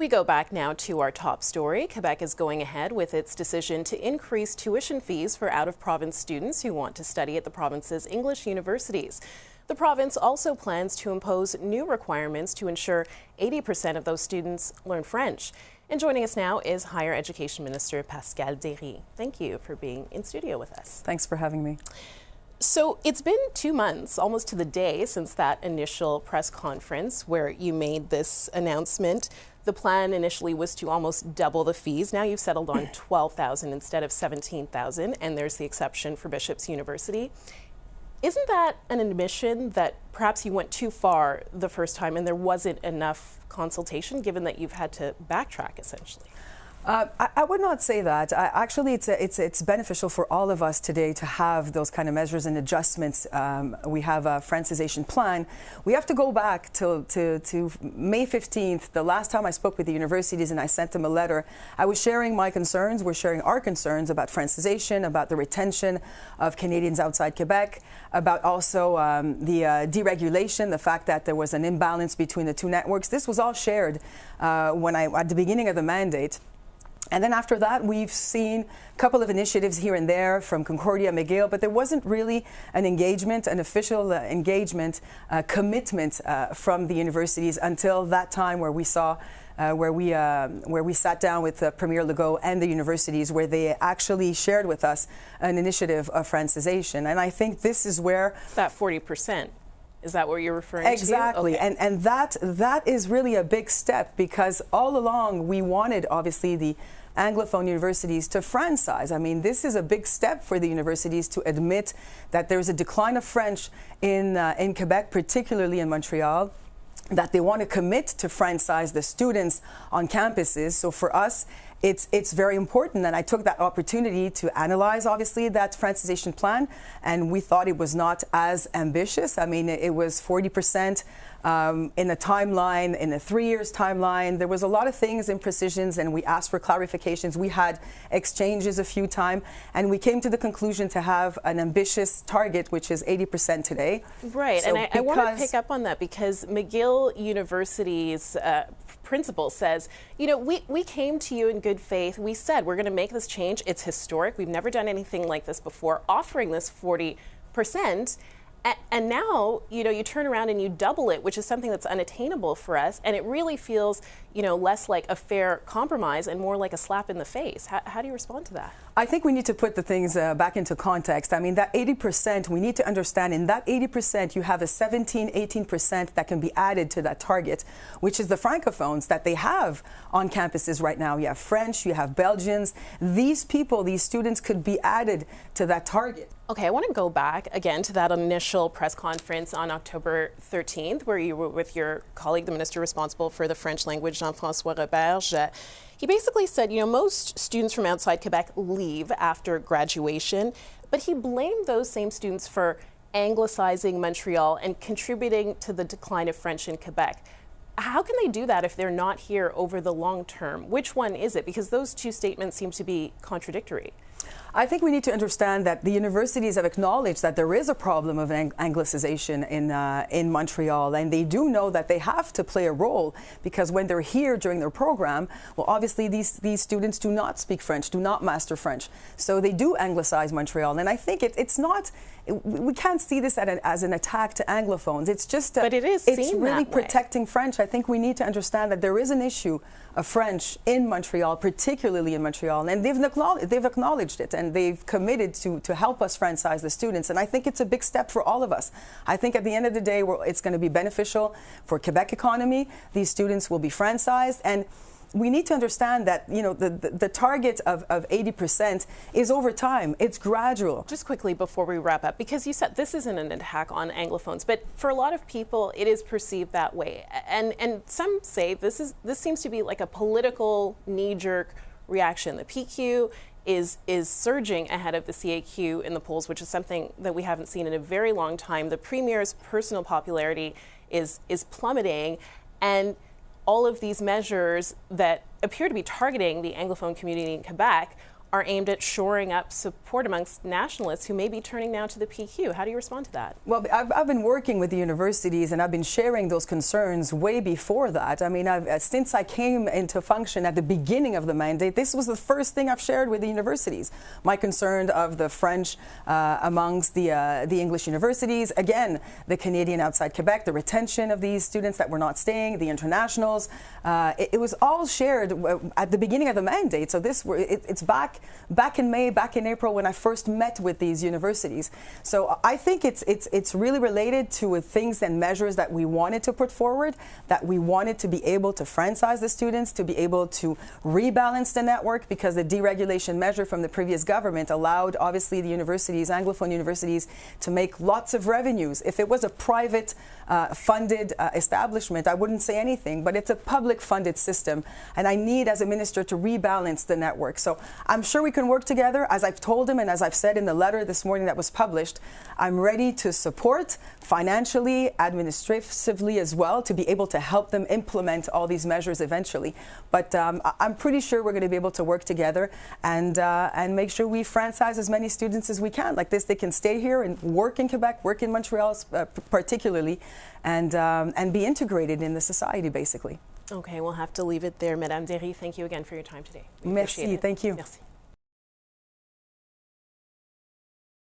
We go back now to our top story. Quebec is going ahead with its decision to increase tuition fees for out-of-province students who want to study at the province's English universities. The province also plans to impose new requirements to ensure 80% of those students learn French. And joining us now is Higher Education Minister Pascal Dery. Thank you for being in studio with us. Thanks for having me. So it's been 2 months, almost to the day, since that initial press conference where you made this announcement. The plan initially was to almost double the fees. Now you've settled on $12,000 instead of $17,000, and there's the exception for Bishop's University. Isn't that an admission that perhaps you went too far the first time and there wasn't enough consultation, given that you've had to backtrack essentially? I would not say that. Actually, it's beneficial for all of us today to have those kind of measures and adjustments. We have a Francization plan. We have to go back to May 15th, the last time I spoke with the universities and I sent them a letter. I was sharing my concerns. We're sharing our concerns about Francization, about the retention of Canadians outside Quebec, about also the deregulation, the fact that there was an imbalance between the two networks. This was all shared at the beginning of the mandate. And then after that, we've seen a couple of initiatives here and there from Concordia, McGill, but there wasn't really an engagement, an official engagement, commitment from the universities until that time where we saw, where we sat down with Premier Legault and the universities, where they actually shared with us an initiative of Francization. And I think this is where that 40%. Is that what you're referring exactly. to? Exactly, and that is really a big step, because all along we wanted, obviously, the anglophone universities to francize. I mean, this is a big step for the universities to admit that there's a decline of French in Quebec, particularly in Montreal, that they want to commit to francize the students on campuses. So for us, it's very important, and I took that opportunity to analyze, obviously, that Francization plan, and we thought it was not as ambitious. I mean, it was 40% in a timeline, in a 3 years timeline. There was a lot of things, imprecisions, and we asked for clarifications. We had exchanges a few times, and we came to the conclusion to have an ambitious target, which is 80% today. Right, so and I want to pick up on that, because McGill University's principal says, you know, we came to you in good faith. We said we're going to make this change. It's historic. We've never done anything like this before, offering this 40%. And now, you know, you turn around and you double it, which is something that's unattainable for us. And it really feels, you know, less like a fair compromise and more like a slap in the face. How do you respond to that? I think we need to put the things back into context. I mean, that 80%, we need to understand in that 80%, you have a 18% that can be added to that target, which is the francophones that they have on campuses right now. You have French, you have Belgians. These people, these students could be added to that target. Okay, I want to go back again to that initial press conference on October 13th, where you were with your colleague, the minister responsible for the French language, Jean-François Roberge. He basically said, you know, most students from outside Quebec leave after graduation, but he blamed those same students for anglicizing Montreal and contributing to the decline of French in Quebec. How can they do that if they're not here over the long term? Which one is it? Because those two statements seem to be contradictory. I think we need to understand that the universities have acknowledged that there is a problem of anglicization in Montreal, and they do know that they have to play a role, because when they're here during their program, well, obviously these students do not speak French, do not master French, so they do anglicize Montreal. And I think it's not, we can't see this as an attack to anglophones. It's just but it's really protecting French. I think we need to understand that there is an issue of French in Montreal, particularly in Montreal, and they've acknowledged it, and they've committed to help us francize the students. And I think it's a big step for all of us. I think at the end of the day, it's going to be beneficial for Quebec economy. These students will be francized, and we need to understand that, you know, the target of 80% is over time. It's gradual. Just quickly before we wrap up, because you said this isn't an attack on anglophones, but for a lot of people it is perceived that way. And some say this seems to be like a political knee-jerk reaction. The PQ is surging ahead of the CAQ in the polls, which is something that we haven't seen in a very long time. The Premier's personal popularity is plummeting, and all of these measures that appear to be targeting the Anglophone community in Quebec are aimed at shoring up support amongst nationalists who may be turning now to the PQ. How do you respond to that? Well, I've been working with the universities and I've been sharing those concerns way before that. I mean, since I came into function at the beginning of the mandate, this was the first thing I've shared with the universities. My concern of the French amongst the English universities, again, the Canadian outside Quebec, the retention of these students that were not staying, the internationals. It was all shared at the beginning of the mandate. So it's back in May, back in April when I first met with these universities. So I think it's really related to things and measures that we wanted to put forward, that we wanted to be able to franchise the students, to be able to rebalance the network, because the deregulation measure from the previous government allowed, obviously, the universities, anglophone universities, to make lots of revenues. If it was a private funded establishment, I wouldn't say anything, but it's a public funded system, and I need, as a minister, to rebalance the network. So I'm sure we can work together. As I've told him and as I've said in the letter this morning that was published, I'm ready to support financially, administratively as well, to be able to help them implement all these measures eventually. But I'm pretty sure we're going to be able to work together and make sure we franchise as many students as we can. Like this, they can stay here and work in Quebec, work in Montreal particularly, and be integrated in the society, basically. Okay, we'll have to leave it there. Madame Dery, thank you again for your time today. Merci, thank you. Merci.